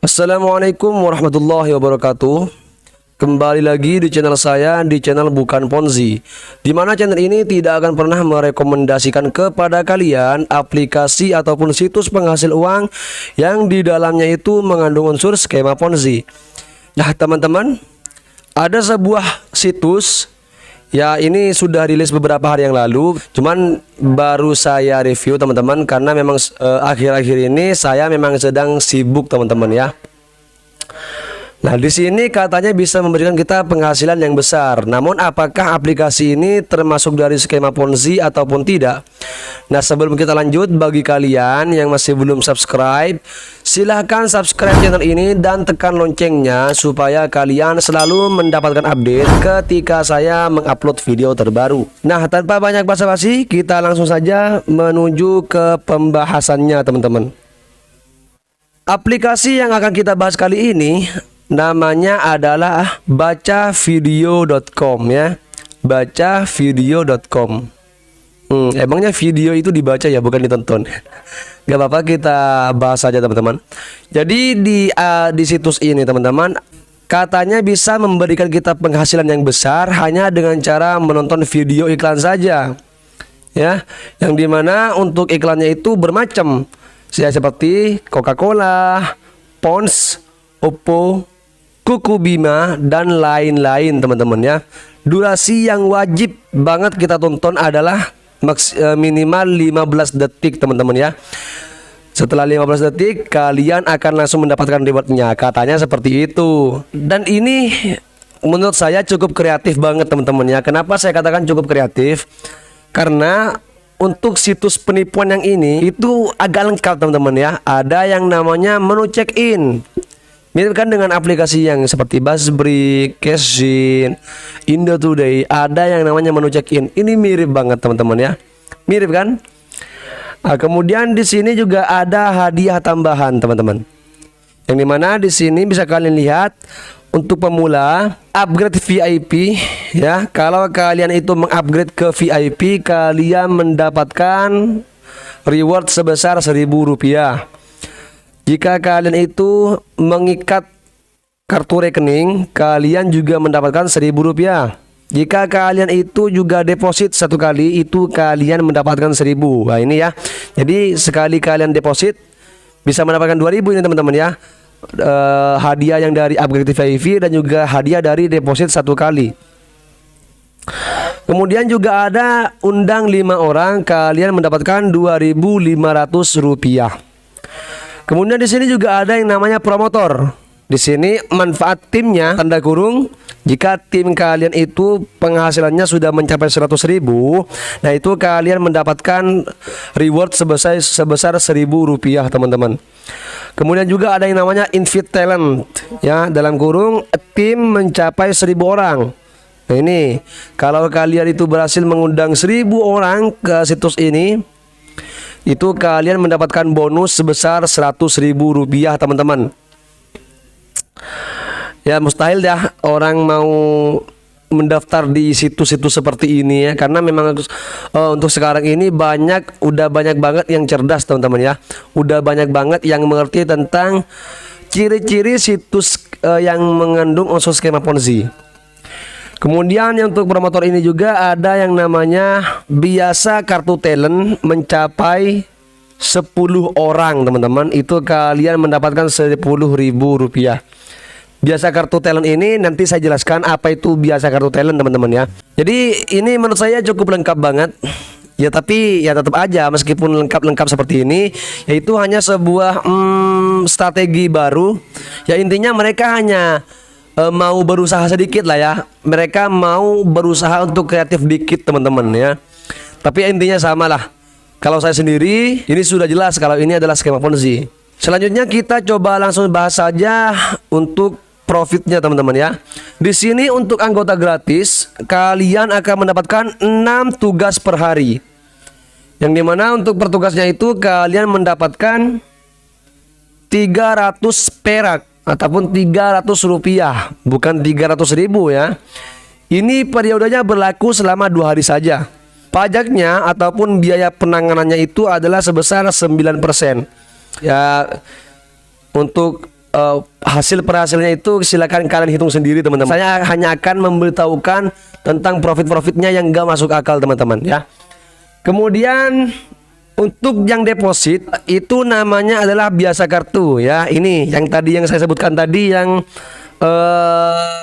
Assalamualaikum warahmatullahi wabarakatuh. Kembali lagi di channel saya, di channel Bukan Ponzi, di mana channel ini tidak akan pernah merekomendasikan kepada kalian aplikasi ataupun situs penghasil uang yang di dalamnya itu mengandung unsur skema Ponzi. Nah teman-teman, ada sebuah situs, ya ini sudah rilis beberapa hari yang lalu, cuman baru saya review teman-teman, karena memang akhir-akhir ini saya memang sedang sibuk teman-teman ya. Nah di sini katanya bisa memberikan kita penghasilan yang besar. Namun apakah aplikasi ini termasuk dari skema Ponzi ataupun tidak? Nah sebelum kita lanjut, bagi kalian yang masih belum subscribe, silahkan subscribe channel ini dan tekan loncengnya supaya kalian selalu mendapatkan update ketika saya mengupload video terbaru. Nah tanpa banyak basa-basi, kita langsung saja menuju ke pembahasannya teman-teman. Aplikasi yang akan kita bahas kali ini namanya adalah bacavideo.com ya. Bacavideo.com. Emangnya video itu dibaca ya, bukan ditonton? Gak apa-apa, kita bahas saja teman-teman. Jadi di situs ini teman-teman, katanya bisa memberikan kita penghasilan yang besar hanya dengan cara menonton video iklan saja. Ya, yang dimana untuk iklannya itu bermacam. Seperti Coca-Cola, Pons, Oppo, Kuku Bima, dan lain-lain teman-teman ya. Durasi yang wajib banget kita tonton adalah minimal 15 detik teman-teman ya. Setelah 15 detik kalian akan langsung mendapatkan rewardnya, katanya seperti itu. Dan ini menurut saya cukup kreatif banget teman-teman ya. Kenapa saya katakan cukup kreatif? Karena untuk situs penipuan yang ini itu agak lengkap teman-teman ya. Ada yang namanya menu check-in, mirip kan dengan aplikasi yang seperti Buzzbreak, Cashzine, Indo Today. Ada yang namanya menu check-in. Ini mirip banget teman-teman ya. Mirip kan? Nah, kemudian di sini juga ada hadiah tambahan teman-teman. Yang dimana di sini bisa kalian lihat, untuk pemula upgrade VIP ya. Kalau kalian itu mengupgrade ke VIP, kalian mendapatkan reward sebesar Rp1.000. Jika kalian itu mengikat kartu rekening, kalian juga mendapatkan Rp1.000. Jika kalian itu juga deposit satu kali, itu kalian mendapatkan 1.000. Nah ini ya. Jadi sekali kalian deposit bisa mendapatkan 2.000 ini teman-teman ya. Hadiah yang dari upgrade VIP dan juga hadiah dari deposit satu kali. Kemudian juga ada undang 5 orang, kalian mendapatkan Rp2.500. Kemudian di sini juga ada yang namanya promotor. Di sini manfaat timnya tanda kurung, jika tim kalian itu penghasilannya sudah mencapai 100.000, nah itu kalian mendapatkan reward sebesar Rp1.000 teman-teman. Kemudian juga ada yang namanya invite talent ya, dalam kurung tim mencapai 1.000 orang. Nah ini kalau kalian itu berhasil mengundang 1.000 orang ke situs ini, itu kalian mendapatkan bonus sebesar Rp100.000 teman-teman. Ya mustahil dah orang mau mendaftar di situs-situs seperti ini ya, karena memang untuk sekarang ini udah banyak banget yang cerdas teman-teman ya. Udah banyak banget yang mengerti tentang ciri-ciri situs yang mengandung unsur skema Ponzi. Kemudian yang untuk promotor ini juga ada yang namanya biasa kartu talent mencapai 10 orang teman-teman, itu kalian mendapatkan Rp10.000. Biasa kartu talent ini nanti saya jelaskan apa itu biasa kartu talent teman-teman ya. Jadi ini menurut saya cukup lengkap banget ya, tapi ya tetap aja meskipun lengkap seperti ini, yaitu hanya sebuah strategi baru ya. Intinya mereka hanya mau berusaha sedikit lah ya. Mereka mau berusaha untuk kreatif dikit teman-teman ya. Tapi intinya sama lah. Kalau saya sendiri ini sudah jelas kalau ini adalah skema Ponzi. Selanjutnya kita coba langsung bahas saja untuk profitnya teman-teman ya. Di sini untuk anggota gratis kalian akan mendapatkan 6 tugas per hari. Yang dimana untuk pertugasnya itu kalian mendapatkan 300 perak ataupun Rp300, bukan 300.000 ya. Ini periodenya berlaku selama 2 hari saja. Pajaknya ataupun biaya penanganannya itu adalah sebesar 9%. Ya, untuk hasil per hasilnya itu silakan kalian hitung sendiri teman-teman. Saya hanya akan memberitahukan tentang profit-profitnya yang gak masuk akal teman-teman ya. Kemudian untuk yang deposit itu namanya adalah biasa kartu ya. Ini yang tadi yang saya sebutkan tadi, yang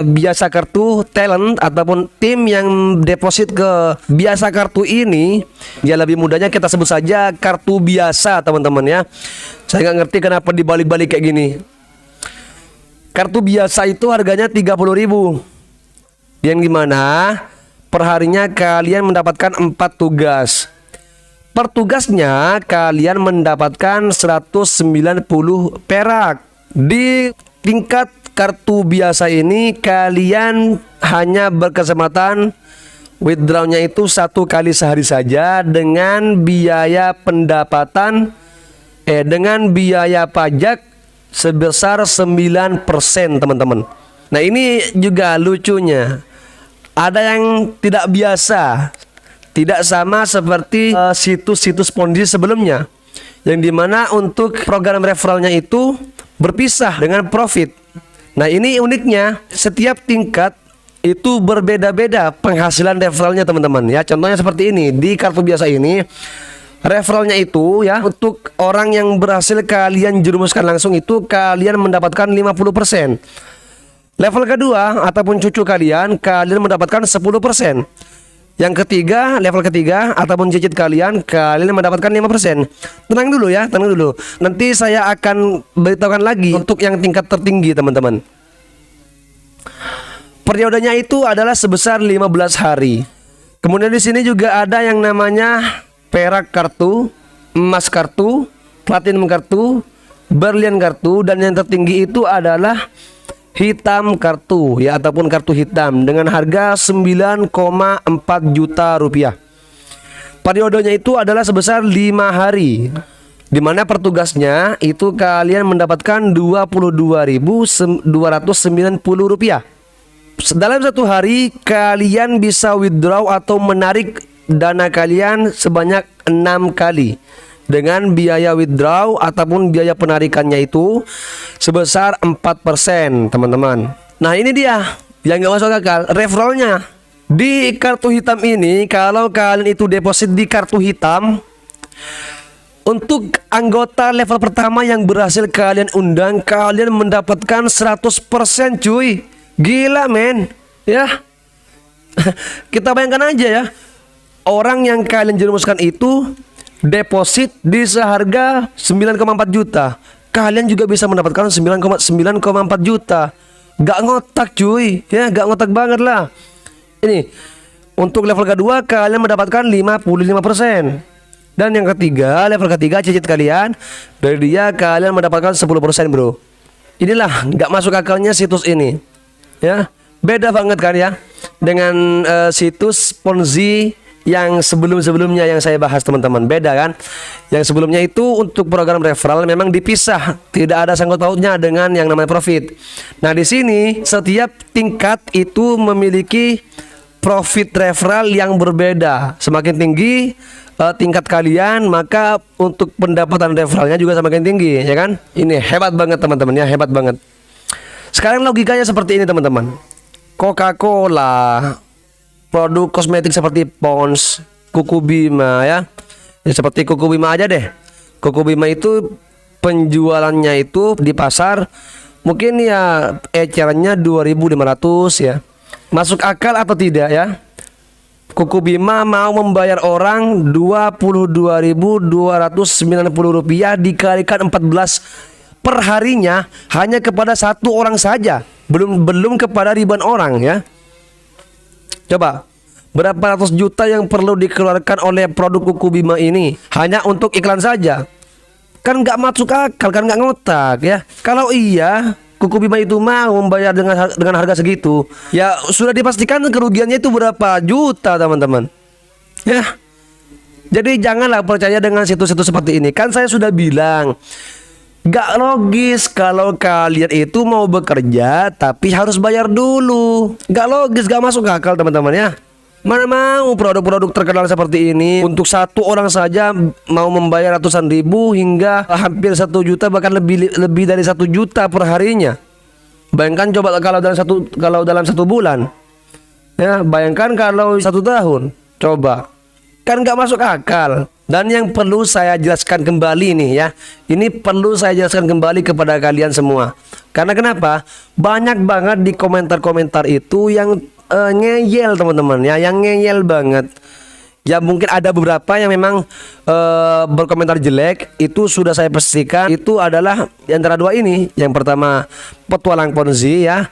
biasa kartu talent ataupun tim yang deposit ke biasa kartu ini, ya lebih mudahnya kita sebut saja kartu biasa teman-teman ya. Saya nggak ngerti kenapa dibalik-balik kayak gini. Kartu biasa itu harganya 30.000, yang dimana perharinya kalian mendapatkan 4 tugas. Per tugasnya kalian mendapatkan 190 perak. Di tingkat kartu biasa ini kalian hanya berkesempatan withdrawnya itu 1 kali sehari saja dengan biaya pendapatan dengan biaya pajak sebesar 9% teman-teman. Nah ini juga lucunya, ada yang tidak biasa, tidak sama seperti situs-situs Ponzi sebelumnya, yang dimana untuk program referralnya itu berpisah dengan profit. Nah ini uniknya, setiap tingkat itu berbeda-beda penghasilan referralnya teman-teman ya. Contohnya seperti ini, di kartu biasa ini referralnya itu ya, untuk orang yang berhasil kalian jerumuskan langsung itu kalian mendapatkan 50%. Level kedua ataupun cucu kalian mendapatkan 10%. Yang ketiga, level ketiga ataupun cicit kalian mendapatkan 5%. Tenang dulu ya, tenang dulu. Nanti saya akan beritahukan lagi untuk yang tingkat tertinggi teman-teman. Periodenya itu adalah sebesar 15 hari. Kemudian di sini juga ada yang namanya perak kartu, emas kartu, platinum kartu, berlian kartu, dan yang tertinggi itu adalah hitam kartu ya, ataupun kartu hitam dengan harga 9,4 juta rupiah. Periodenya itu adalah sebesar 5 hari, dimana pertugasnya itu kalian mendapatkan 22.290 rupiah. Dalam 1 hari kalian bisa withdraw atau menarik dana kalian sebanyak 6 kali dengan biaya withdraw ataupun biaya penarikannya itu sebesar 4% teman-teman. Nah ini dia yang gak masuk akal, referralnya. Di kartu hitam ini, kalau kalian itu deposit di kartu hitam, untuk anggota level pertama yang berhasil kalian undang, kalian mendapatkan 100% cuy. Gila men ya. Kita bayangkan aja ya, orang yang kalian jerumuskan itu deposit di seharga 9,4 juta, kalian juga bisa mendapatkan 9,4 juta. Gak ngotak cuy ya, gak ngotak banget lah. Ini untuk level kedua kalian mendapatkan 55%. Dan yang ketiga, level ketiga cicit kalian, dari dia kalian mendapatkan 10% bro. Inilah gak masuk akalnya situs ini ya. Beda banget kan ya dengan situs Ponzi yang sebelum-sebelumnya yang saya bahas teman-teman. Beda kan? Yang sebelumnya itu untuk program referral memang dipisah, tidak ada sangkut pautnya dengan yang namanya profit. Nah di sini setiap tingkat itu memiliki profit referral yang berbeda. Semakin tinggi tingkat kalian, maka untuk pendapatan referralnya juga semakin tinggi ya kan. Ini hebat banget teman-teman ya, hebat banget. Sekarang logikanya seperti ini teman-teman. Coca-Cola, produk kosmetik seperti Pond's, Kuku Bima ya. Seperti Kuku Bima aja deh. Kuku Bima itu penjualannya itu di pasar mungkin ya ecerannya 2.500 ya. Masuk akal atau tidak ya? Kuku Bima mau membayar orang 22.290 rupiah dikalikan 14 per harinya hanya kepada 1 orang saja. Belum kepada ribuan orang ya. Coba berapa ratus juta yang perlu dikeluarkan oleh produk Kuku Bima ini hanya untuk iklan saja. Kan nggak masuk akal, kan nggak ngotak ya. Kalau iya Kuku Bima itu mau membayar dengan harga segitu, ya sudah dipastikan kerugiannya itu berapa juta teman-teman ya. Jadi janganlah percaya dengan situs-situs seperti ini. Kan saya sudah bilang, gak logis kalau kalian itu mau bekerja tapi harus bayar dulu. Gak logis, gak masuk akal teman-teman ya. Mana mau produk-produk terkenal seperti ini untuk satu orang saja mau membayar ratusan ribu hingga hampir 1 juta, bahkan lebih dari 1 juta per harinya. Bayangkan coba kalau dalam satu bulan, ya bayangkan kalau 1 tahun, coba kan nggak masuk akal. Dan yang perlu saya jelaskan kembali nih ya, ini perlu saya jelaskan kembali kepada kalian semua. Karena kenapa? Banyak banget di komentar-komentar itu yang ngeyel teman-teman ya, yang ngeyel banget. Ya mungkin ada beberapa yang memang berkomentar jelek, itu sudah saya pastikan itu adalah di antara dua ini. Yang pertama petualang Ponzi ya.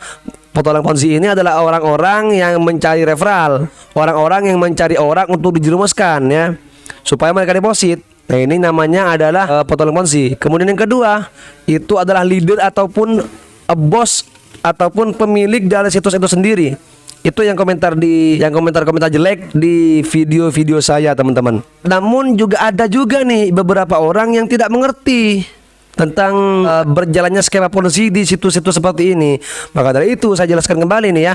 Petualang Ponzi ini adalah orang-orang yang mencari referral, orang-orang yang mencari orang untuk dijerumuskan ya, supaya mereka deposit. Nah ini namanya adalah petualang Ponzi. Kemudian yang kedua itu adalah leader ataupun bos ataupun pemilik dari situs itu sendiri. Itu yang komentar jelek di video-video saya teman-teman. Namun juga ada juga nih beberapa orang yang tidak mengerti tentang berjalannya skema Ponzi di situs-situs seperti ini. Maka dari itu saya jelaskan kembali nih ya.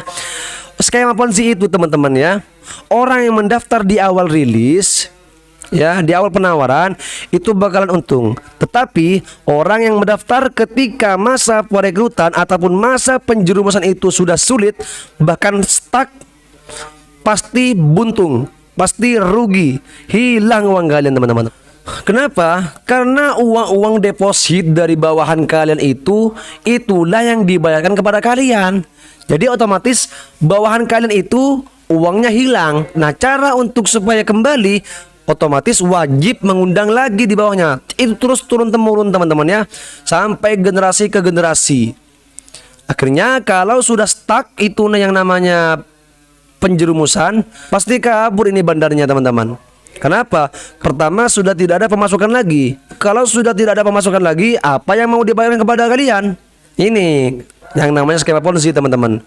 Skema Ponzi itu teman-teman ya, orang yang mendaftar di awal rilis ya, di awal penawaran itu bakalan untung. Tetapi orang yang mendaftar ketika masa perekrutan ataupun masa penjerumusan itu sudah sulit, bahkan stuck, pasti buntung, pasti rugi, hilang uang kalian teman-teman. Kenapa? Karena uang-uang deposit dari bawahan kalian itulah yang dibayarkan kepada kalian. Jadi otomatis bawahan kalian itu uangnya hilang. Nah, cara untuk supaya kembali otomatis wajib mengundang lagi di bawahnya. Itu terus turun temurun teman-teman ya, sampai generasi ke generasi. Akhirnya kalau sudah stuck itu yang namanya penjerumusan, pasti kabur ini bandarnya teman-teman. Kenapa? Pertama sudah tidak ada pemasukan lagi. Kalau sudah tidak ada pemasukan lagi, apa yang mau dibayarkan kepada kalian? Ini yang namanya skema Ponzi teman-teman.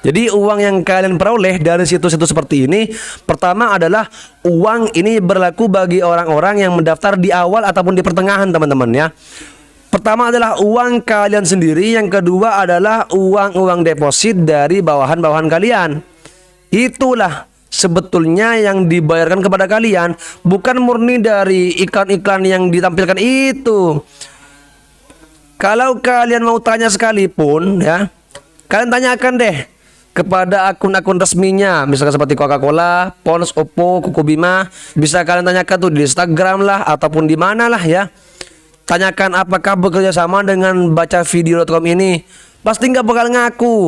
Jadi uang yang kalian peroleh dari situs-situs seperti ini, pertama adalah uang ini berlaku bagi orang-orang yang mendaftar di awal ataupun di pertengahan teman-teman ya. Pertama adalah uang kalian sendiri, yang kedua adalah uang-uang deposit dari bawahan-bawahan kalian. Itulah sebetulnya yang dibayarkan kepada kalian, bukan murni dari iklan-iklan yang ditampilkan itu. Kalau kalian mau tanya sekalipun ya, kalian tanyakan deh kepada akun-akun resminya, misalkan seperti Coca-Cola, Pons, Oppo, Kukubima. Bisa kalian tanyakan tuh di Instagram lah ataupun di mana lah ya. Tanyakan apakah bekerja sama dengan bacavideo.com ini. Pasti nggak bakal ngaku.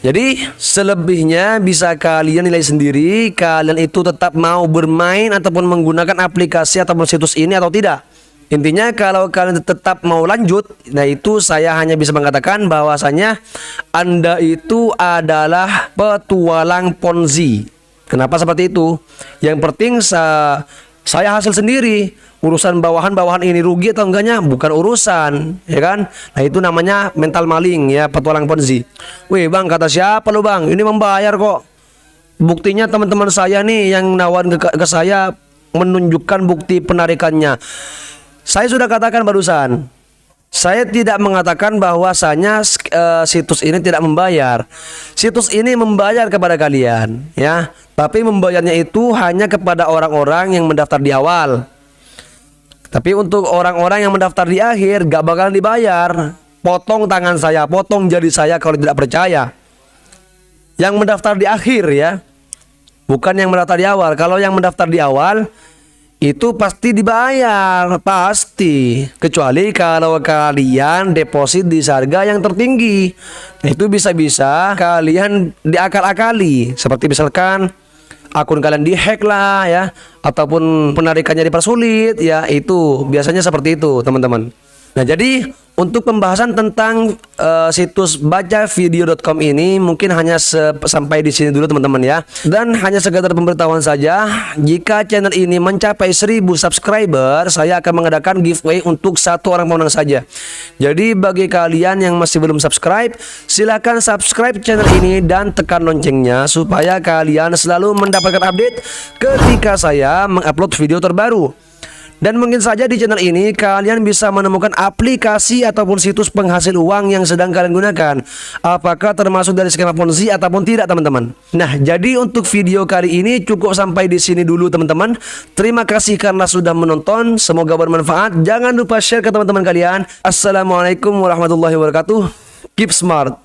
Jadi selebihnya bisa kalian nilai sendiri, kalian itu tetap mau bermain ataupun menggunakan aplikasi ataupun situs ini atau tidak. Intinya kalau kalian tetap mau lanjut, nah itu saya hanya bisa mengatakan bahwasanya Anda itu adalah petualang Ponzi. Kenapa seperti itu? Yang penting saya hasil sendiri. Urusan bawahan-bawahan ini rugi atau enggaknya bukan urusan, ya kan? Nah itu namanya mental maling ya, petualang Ponzi. Wih bang, kata siapa lu bang? Ini membayar kok. Buktinya teman-teman saya nih yang nawarin ke saya menunjukkan bukti penarikannya. Saya sudah katakan barusan, saya tidak mengatakan bahwasanya situs ini tidak membayar. Situs ini membayar kepada kalian ya, tapi membayarnya itu hanya kepada orang-orang yang mendaftar di awal. Tapi untuk orang-orang yang mendaftar di akhir gak bakalan dibayar. Potong tangan saya, potong jari saya kalau tidak percaya. Yang mendaftar di akhir ya, bukan yang mendaftar di awal. Kalau yang mendaftar di awal itu pasti dibayar, pasti. Kecuali kalau kalian deposit di harga yang tertinggi. Nah, itu bisa-bisa kalian diakal-akali. Seperti misalkan akun kalian dihack lah ya, ataupun penarikannya dipersulit ya, itu biasanya seperti itu teman-teman. Nah jadi untuk pembahasan tentang situs bacavideo.com ini mungkin hanya sampai di sini dulu teman-teman ya. Dan hanya sekedar pemberitahuan saja, jika channel ini mencapai 1000 subscriber, saya akan mengadakan giveaway untuk 1 orang pemenang saja. Jadi bagi kalian yang masih belum subscribe, silahkan subscribe channel ini dan tekan loncengnya supaya kalian selalu mendapatkan update ketika saya mengupload video terbaru. Dan mungkin saja di channel ini kalian bisa menemukan aplikasi ataupun situs penghasil uang yang sedang kalian gunakan. Apakah termasuk dari skema Ponzi ataupun tidak, teman-teman? Nah, jadi untuk video kali ini cukup sampai di sini dulu, teman-teman. Terima kasih karena sudah menonton. Semoga bermanfaat. Jangan lupa share ke teman-teman kalian. Assalamualaikum warahmatullahi wabarakatuh. Keep smart.